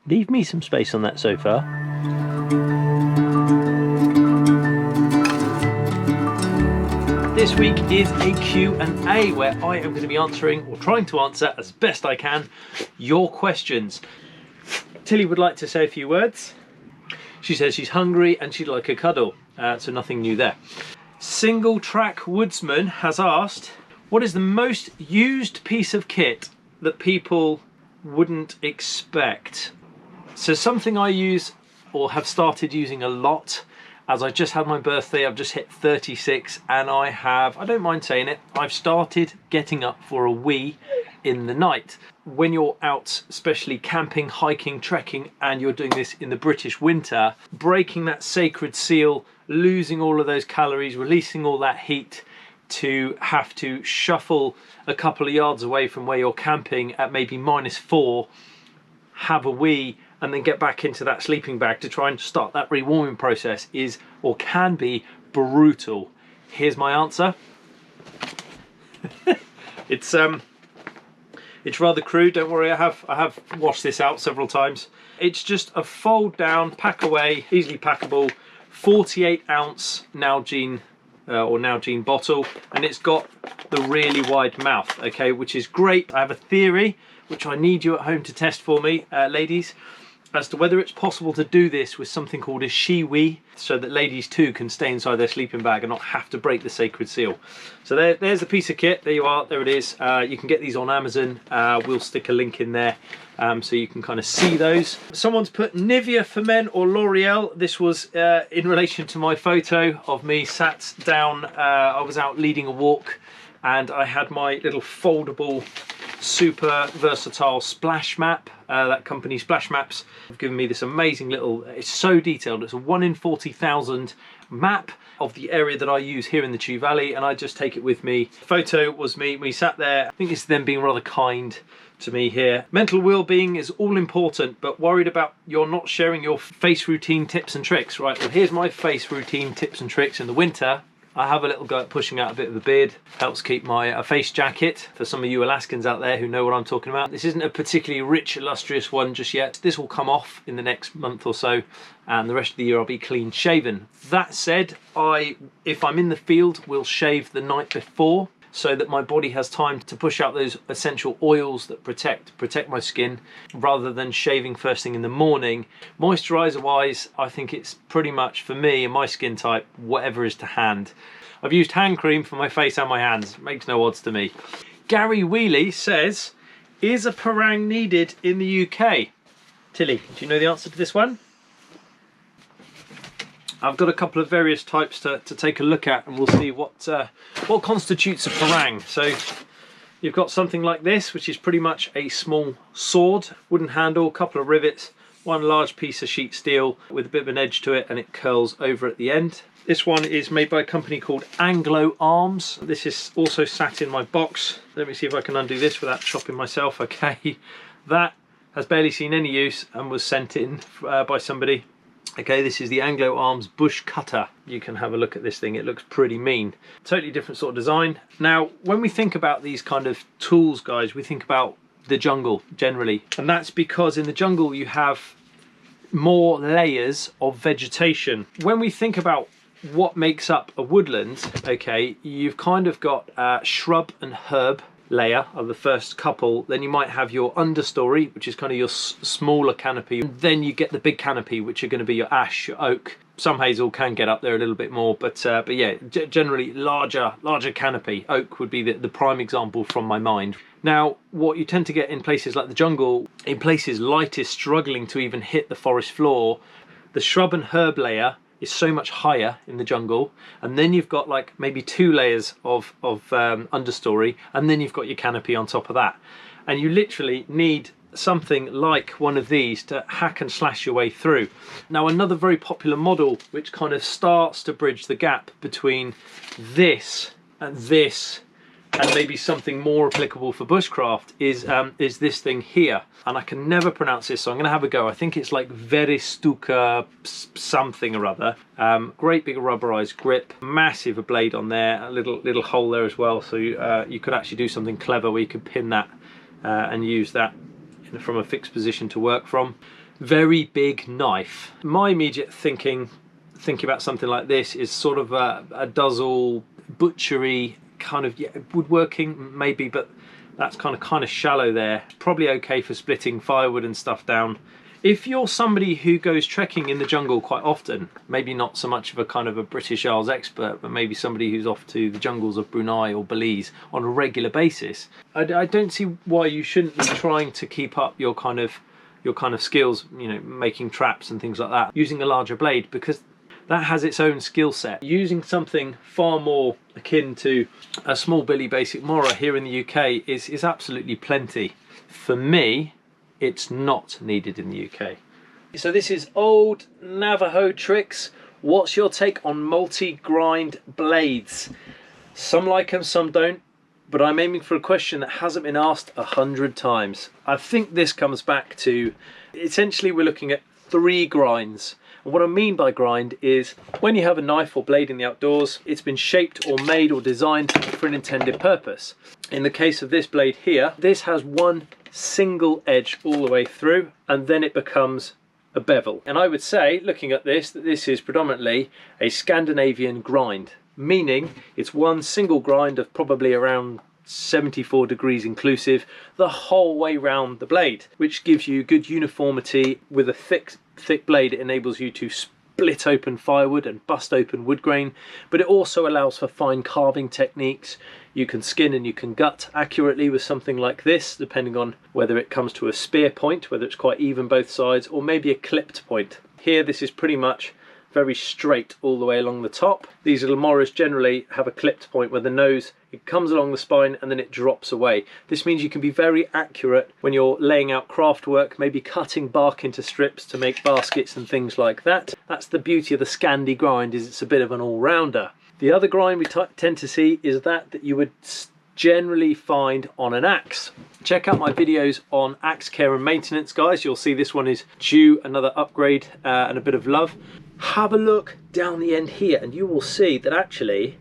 Leave me some space on that sofa. This week is a Q&A where I am going to be answering, or trying to answer as best I can, your questions. Tilly would like to say a few words. She says she's hungry and she'd like a cuddle, so nothing new there. Single Track Woodsman has asked, what is the most used piece of kit that people wouldn't expect? So something I use or have started using a lot, as I just had my birthday, I've just hit 36, and I don't mind saying it, I've started getting up for a wee in the night. When you're out, especially camping, hiking, trekking, and you're doing this in the British winter, breaking that sacred seal, losing all of those calories, releasing all that heat, to have to shuffle a couple of yards away from where you're camping at maybe -4, have a wee, and then get back into that sleeping bag to try and start that rewarming process is, or can be, brutal. Here's my answer. It's rather crude, don't worry, I have washed this out several times. It's just a fold down, pack away, easily packable, 48-ounce Nalgene or Nalgene bottle, and it's got the really wide mouth, okay, which is great. I have a theory which I need you at home to test for me, ladies, as to whether it's possible to do this with something called a shiwi, so that ladies too can stay inside their sleeping bag and not have to break the sacred seal. So there's a piece of kit. There you are, there it is. You can get these on Amazon. We'll stick a link in there so you can kind of see those. Someone's put Nivea for men or L'Oreal. This was in relation to my photo of me sat down. I was out leading a walk and I had my little foldable super versatile splash map. That company Splash Maps have given me this amazing little, it's so detailed, it's a 1 in 40,000 map of the area that I use here in the Chew Valley, and I just take it with me. Photo was me sat there. I think it's them being rather kind to me here. Mental well-being is all important, but worried about you're not sharing your face routine tips and tricks. Right, well here's my face routine tips and tricks in the winter. I have a little go at pushing out a bit of the beard. Helps keep my face jacket, for some of you Alaskans out there who know what I'm talking about. This isn't a particularly rich, illustrious one just yet. This will come off in the next month or so, and the rest of the year I'll be clean shaven. That said, if I'm in the field, will shave the night before, so that my body has time to push out those essential oils that protect my skin, rather than shaving first thing in the morning. Moisturizer wise, I think it's pretty much, for me and my skin type, whatever is to hand. I've used hand cream for my face and my hands. Makes no odds to me. Gary Wheely says, is a parang needed in the UK? Tilly, do you know the answer to this one? I've got a couple of various types to take a look at, and we'll see what constitutes a parang. So you've got something like this, which is pretty much a small sword, wooden handle, couple of rivets, one large piece of sheet steel with a bit of an edge to it, and it curls over at the end. This one is made by a company called Anglo Arms. This is also sat in my box. Let me see if I can undo this without chopping myself. Okay, that has barely seen any use and was sent in by somebody. Okay, this is the Anglo Arms Bush Cutter. You can have a look at this thing, it looks pretty mean. Totally different sort of design. Now, when we think about these kind of tools, guys, we think about the jungle generally. And that's because in the jungle you have more layers of vegetation. When we think about what makes up a woodland, okay, you've kind of got shrub and herb layer of the first couple, then you might have your understory, which is kind of your smaller canopy, and then you get the big canopy, which are going to be your ash, your oak. Some hazel can get up there a little bit more, but yeah, generally larger canopy. Oak would be the prime example from my mind. Now, what you tend to get in places like the jungle, in places light is struggling to even hit the forest floor, the shrub and herb layer is so much higher in the jungle, and then you've got like maybe 2 layers of understory, and then you've got your canopy on top of that, and you literally need something like one of these to hack and slash your way through. Now, another very popular model which kind of starts to bridge the gap between this and this, and maybe something more applicable for bushcraft, is this thing here, and I can never pronounce this, so I'm going to have a go. I think it's like Veristuka something or other. Great big rubberized grip, massive blade on there, a little hole there as well, so you could actually do something clever where you could pin that and use that from a fixed position to work from. very big knife. My immediate thinking about something like this is sort of a Duzzle butchery kind of, yeah, woodworking maybe, but that's kind of shallow there. Probably okay for splitting firewood and stuff down. If you're somebody who goes trekking in the jungle quite often, maybe not so much of a kind of a British Isles expert, but maybe somebody who's off to the jungles of Brunei or Belize on a regular basis, I don't see why you shouldn't be trying to keep up your kind of skills, you know, making traps and things like that, using a larger blade, because that has its own skill set. Using something far more akin to a small billy basic Mora here in the UK is absolutely plenty. For me, it's not needed in the UK. So this is old Navajo tricks. What's your take on multi-grind blades? Some like them, some don't, but I'm aiming for a question that hasn't been asked 100 times. I think this comes back to, essentially we're looking at 3 grinds. And what I mean by grind is when you have a knife or blade in the outdoors, it's been shaped or made or designed for an intended purpose. In the case of this blade here, this has one single edge all the way through, and then it becomes a bevel. And I would say, looking at this, that this is predominantly a Scandinavian grind, meaning it's one single grind of probably around 74 degrees inclusive the whole way round the blade, which gives you good uniformity. With a thick blade, it enables you to split open firewood and bust open wood grain, but it also allows for fine carving techniques. You can skin and you can gut accurately with something like this, depending on whether it comes to a spear point, whether it's quite even both sides, or maybe a clipped point. Here this is pretty much very straight all the way along the top. These little Moras generally have a clipped point where the nose, it comes along the spine and then it drops away. This means you can be very accurate when you're laying out craft work, maybe cutting bark into strips to make baskets and things like that. That's the beauty of the Scandi grind, is it's a bit of an all-rounder. The other grind we tend to see is that you would generally find on an axe. Check out my videos on axe care and maintenance, guys. You'll see this one is due another upgrade and a bit of love. Have a look down the end here and you will see that actually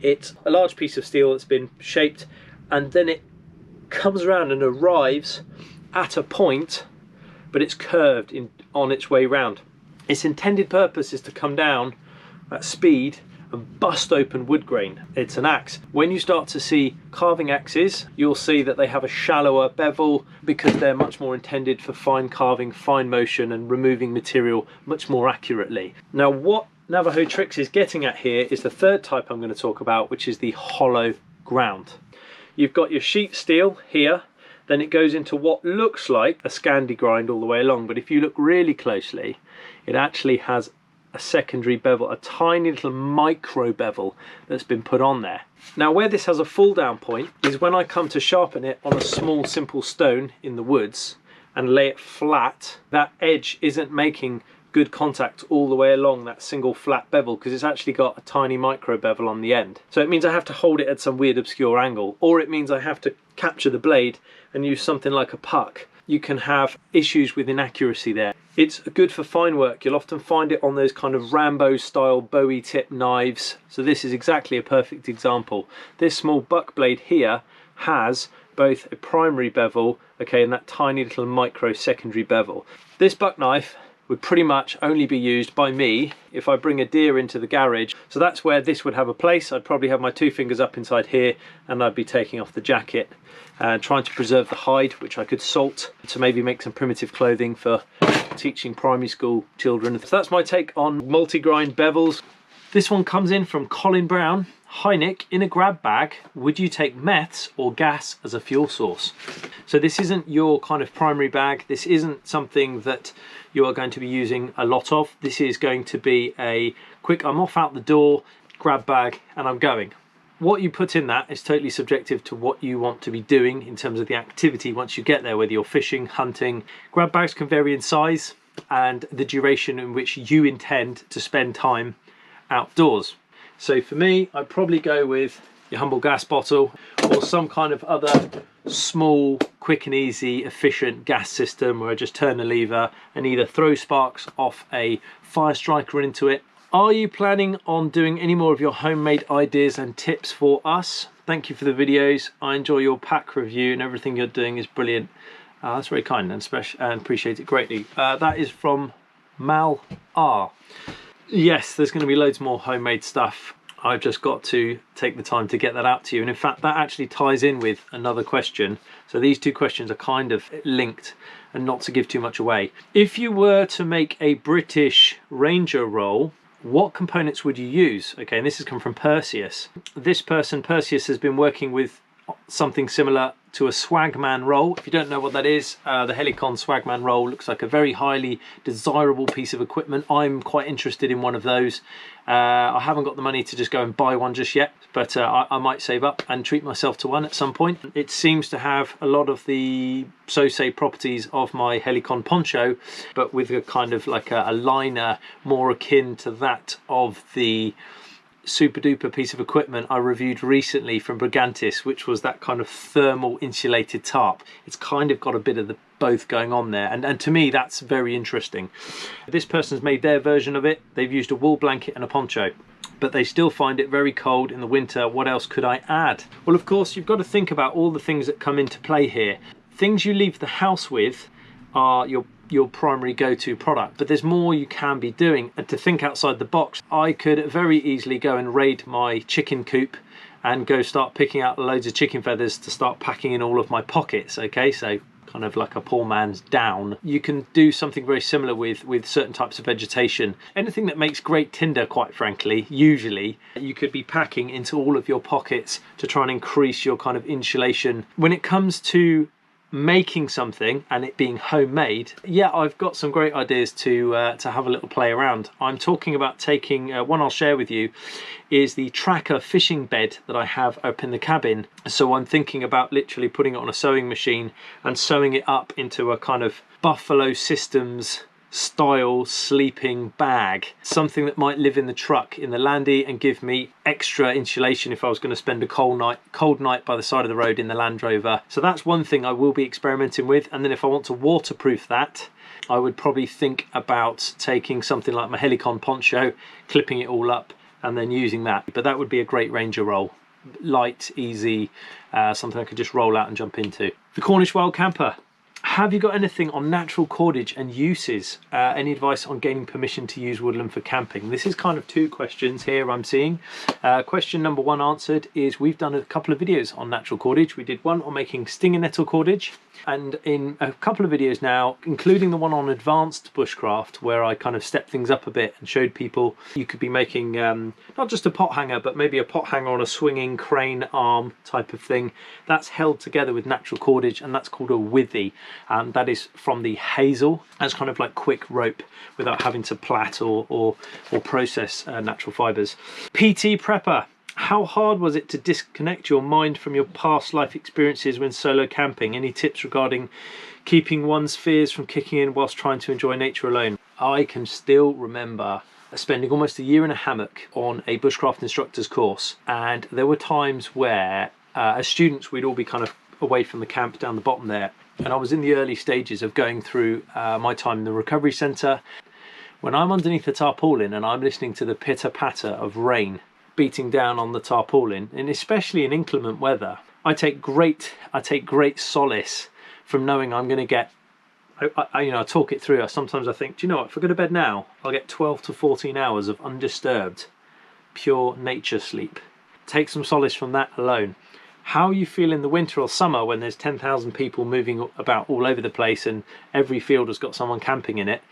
it's a large piece of steel that's been shaped, and then it comes around and arrives at a point, but it's curved on its way round. Its intended purpose is to come down at speed and bust open wood grain. It's an axe. When you start to see carving axes, you'll see that they have a shallower bevel because they're much more intended for fine carving, fine motion, and removing material much more accurately. Now, what Navajo Tricks is getting at here is the third type I'm going to talk about, which is the hollow ground. You've got your sheet steel here, then it goes into what looks like a Scandi grind all the way along, but if you look really closely, it actually has a secondary bevel, a tiny little micro bevel that's been put on there. Now, where this has a fall down point is when I come to sharpen it on a small simple stone in the woods and lay it flat, that edge isn't making good contact all the way along that single flat bevel because it's actually got a tiny micro bevel on the end. So it means I have to hold it at some weird obscure angle, or it means I have to capture the blade and use something like a puck. You can have issues with inaccuracy there. It's good for fine work. You'll often find it on those kind of Rambo style Bowie tip knives. So this is exactly a perfect example. This small buck blade here has both a primary bevel, okay, and that tiny little micro secondary bevel. This buck knife would pretty much only be used by me if I bring a deer into the garage. So that's where this would have a place. I'd probably have my 2 fingers up inside here and I'd be taking off the jacket and trying to preserve the hide, which I could salt to maybe make some primitive clothing for teaching primary school children. So that's my take on multi-grind bevels. This one comes in from Colin Brown. Hi Nick, in a grab bag, would you take meths or gas as a fuel source? So this isn't your kind of primary bag. This isn't something that you are going to be using a lot of. This is going to be a quick, I'm off out the door, grab bag, and I'm going. What you put in that is totally subjective to what you want to be doing in terms of the activity once you get there, whether you're fishing, hunting. Grab bags can vary in size and the duration in which you intend to spend time outdoors. So for me, I'd probably go with your humble gas bottle or some kind of other small, quick and easy, efficient gas system where I just turn the lever and either throw sparks off a fire striker into it. Are you planning on doing any more of your homemade ideas and tips for us? Thank you for the videos. I enjoy your pack review and everything you're doing is brilliant. That's very kind and appreciate it greatly. That is from Mal R. Yes, there's going to be loads more homemade stuff. I've just got to take the time to get that out to you. And in fact, that actually ties in with another question. So these two questions are kind of linked, and not to give too much away. If you were to make a British Ranger roll, what components would you use? Okay, and this has come from Perseus. This person, Perseus, has been working with something similar to a Swagman roll. If you don't know what that is, the Helicon Swagman roll looks like a very highly desirable piece of equipment. I'm quite interested in one of those. I haven't got the money to just go and buy one just yet, but I might save up and treat myself to one at some point. It seems to have a lot of the so-say properties of my Helicon poncho, but with a kind of like a liner more akin to that of the super duper piece of equipment I reviewed recently from Brigantis, which was that kind of thermal insulated tarp. It's kind of got a bit of the both going on there, and to me that's very interesting. This person's made their version of it. They've used a wool blanket and a poncho, but they still find it very cold in the winter. What else could I add? Well, of course, you've got to think about all the things that come into play here. Things you leave the house with are your primary go-to product, but there's more you can be doing. And to think outside the box, I could very easily go and raid my chicken coop and go start picking out loads of chicken feathers to start packing in all of my pockets. Okay, so kind of like a poor man's down. You can do something very similar with certain types of vegetation. Anything that makes great tinder, quite frankly, usually you could be packing into all of your pockets to try and increase your kind of insulation. When it comes to making something and it being homemade, yeah, I've got some great ideas to have a little play around. I'm talking about taking one I'll share with you is the tracker fishing bed that I have up in the cabin. So I'm thinking about literally putting it on a sewing machine and sewing it up into a kind of Buffalo Systems style sleeping bag, something that might live in the truck in the Landy and give me extra insulation if I was going to spend a cold night by the side of the road in the Land Rover. So that's one thing I will be experimenting with. And then if I want to waterproof that, I would probably think about taking something like my Helicon poncho, clipping it all up and then using that. But that would be a great Ranger roll. Light, easy, something I could just roll out and jump into. The Cornish Wild Camper. Have you got anything on natural cordage and uses? Any advice on gaining permission to use woodland for camping? This is kind of two questions here I'm seeing. Question number one answered is we've done a couple of videos on natural cordage. We did one on making stinger nettle cordage, and in a couple of videos now, including the one on advanced bushcraft, where I kind of stepped things up a bit and showed people you could be making not just a pot hanger, but maybe a pot hanger on a swinging crane arm type of thing. That's held together with natural cordage, and that's called a withy. And that is from the hazel. That's kind of like quick rope without having to plait or process natural fibers. PT Prepper. How hard was it to disconnect your mind from your past life experiences when solo camping? Any tips regarding keeping one's fears from kicking in whilst trying to enjoy nature alone? I can still remember spending almost a year in a hammock on a bushcraft instructor's course, and there were times where as students we'd all be kind of away from the camp down the bottom there, and I was in the early stages of going through my time in the recovery centre. When I'm underneath the tarpaulin and I'm listening to the pitter-patter of rain beating down on the tarpaulin, and especially in inclement weather, I take great solace from knowing I'm going to get, I talk it through. Sometimes I think, do you know what, if I go to bed now, I'll get 12 to 14 hours of undisturbed, pure nature sleep. Take some solace from that alone. How you feel in the winter or summer when there's 10,000 people moving about all over the place and every field has got someone camping in it.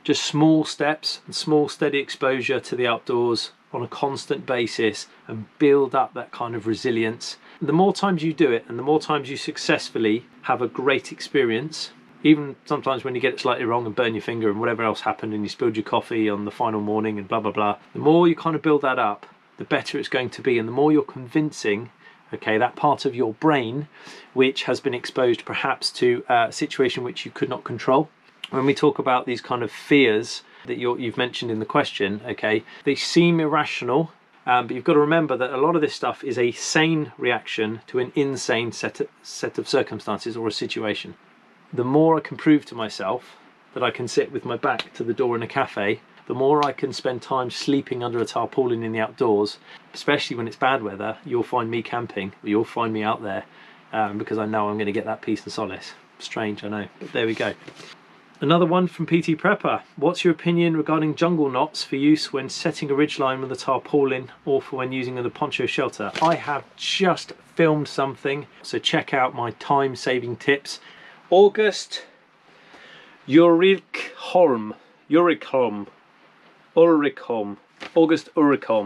Just small steps and small steady exposure to the outdoors on a constant basis and build up that kind of resilience. The more times you do it and the more times you successfully have a great experience, even sometimes when you get it slightly wrong and burn your finger and whatever else happened and you spilled your coffee on the final morning and blah blah blah, the more you kind of build that up, the better it's going to be, and the more you're convincing, okay, that part of your brain which has been exposed perhaps to a situation which you could not control. When we talk about these kind of fears that you've mentioned in the question, okay, they seem irrational, but you've got to remember that a lot of this stuff is a sane reaction to an insane set of circumstances or a situation. The more I can prove to myself that I can sit with my back to the door in a cafe, the more I can spend time sleeping under a tarpaulin in the outdoors, especially when it's bad weather. You'll find me camping, or you'll find me out there, because I know I'm going to get that peace and solace. Strange, I know, but there we go. Another one from PT Prepper. What's your opinion regarding jungle knots for use when setting a ridgeline with a tarpaulin or for when using a poncho shelter? I have just filmed something, so check out my time-saving tips. August Ulrichholm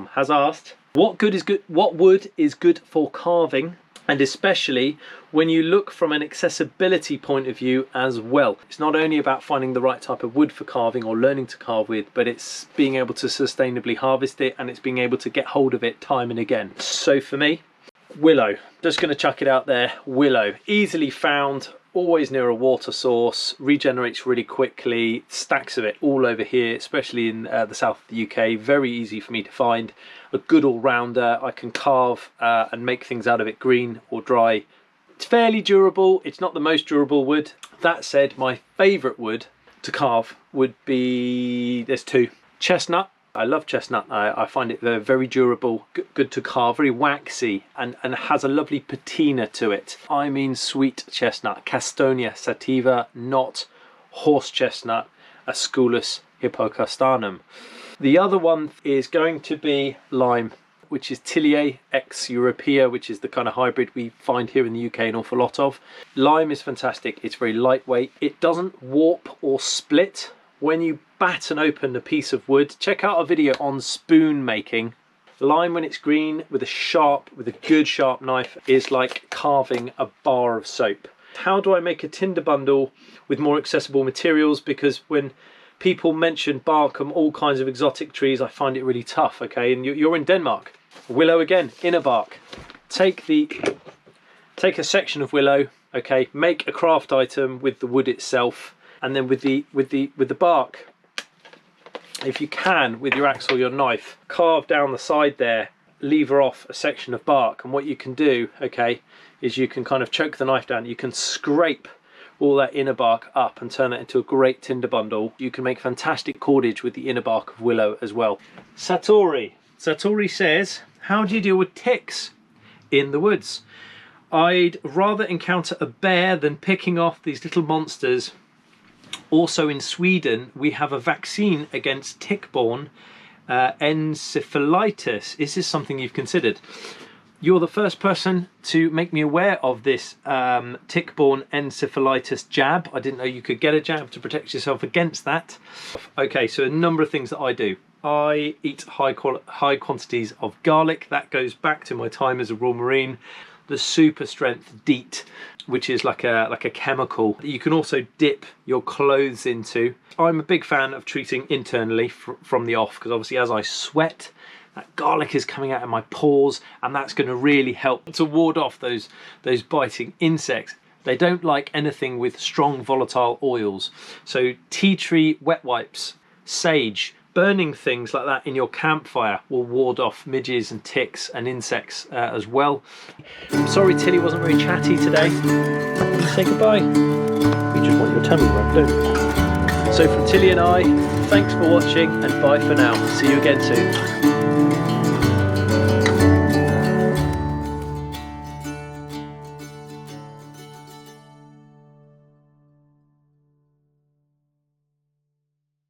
has asked, what wood is good for carving, and especially when you look from an accessibility point of view as well. It's not only about finding the right type of wood for carving or learning to carve with, but it's being able to sustainably harvest it, and it's being able to get hold of it time and again. So for me, willow, just going to chuck it out there. Willow, easily found, always near a water source, regenerates really quickly, stacks of it all over here, especially in the south of the UK. Very easy for me to find. A good all-rounder. I can carve and make things out of it, green or dry. It's fairly durable. It's not the most durable wood. That said, my favourite wood to carve would be, there's two. Chestnut. I love chestnut. I find it very durable, good to carve, very waxy, and has a lovely patina to it. I mean sweet chestnut, Castonia sativa, not horse chestnut, Asculus hippocastanum. The other one is going to be lime, which is Tillier X Europea, which is the kind of hybrid we find here in the UK an awful lot of. Lime is fantastic. It's very lightweight. It doesn't warp or split when you batten open a piece of wood. Check out our video on spoon making. Lime, when it's green, with a good sharp knife, is like carving a bar of soap. How do I make a tinder bundle with more accessible materials? Because when people mention bark and all kinds of exotic trees, I find it really tough, okay? And you're in Denmark. Willow again, inner bark. Take a section of willow, okay, make a craft item with the wood itself, and then with the bark, if you can, with your axe or your knife, carve down the side there, lever off a section of bark, and what you can do, okay, is you can kind of choke the knife down, you can scrape all that inner bark up and turn it into a great tinder bundle. You can make fantastic cordage with the inner bark of willow as well. Satori says, how do you deal with ticks in the woods? I'd rather encounter a bear than picking off these little monsters. Also in Sweden, we have a vaccine against tick-borne encephalitis. Is this something you've considered? You're the first person to make me aware of this tick-borne encephalitis jab. I didn't know you could get a jab to protect yourself against that. Okay, so a number of things that I do. I eat high quantities of garlic. That goes back to my time as a Royal Marine. The super strength DEET, which is like a chemical that you can also dip your clothes into. I'm a big fan of treating internally from the off, because obviously as I sweat, that garlic is coming out of my pores, and that's going to really help to ward off those biting insects. They don't like anything with strong volatile oils. So tea tree wet wipes, sage, burning things like that in your campfire will ward off midges and ticks and insects as well. I'm sorry Tilly wasn't very chatty today. Say goodbye. You just want your tummy rubbed, don't you? So from Tilly and I, thanks for watching and bye for now. See you again soon.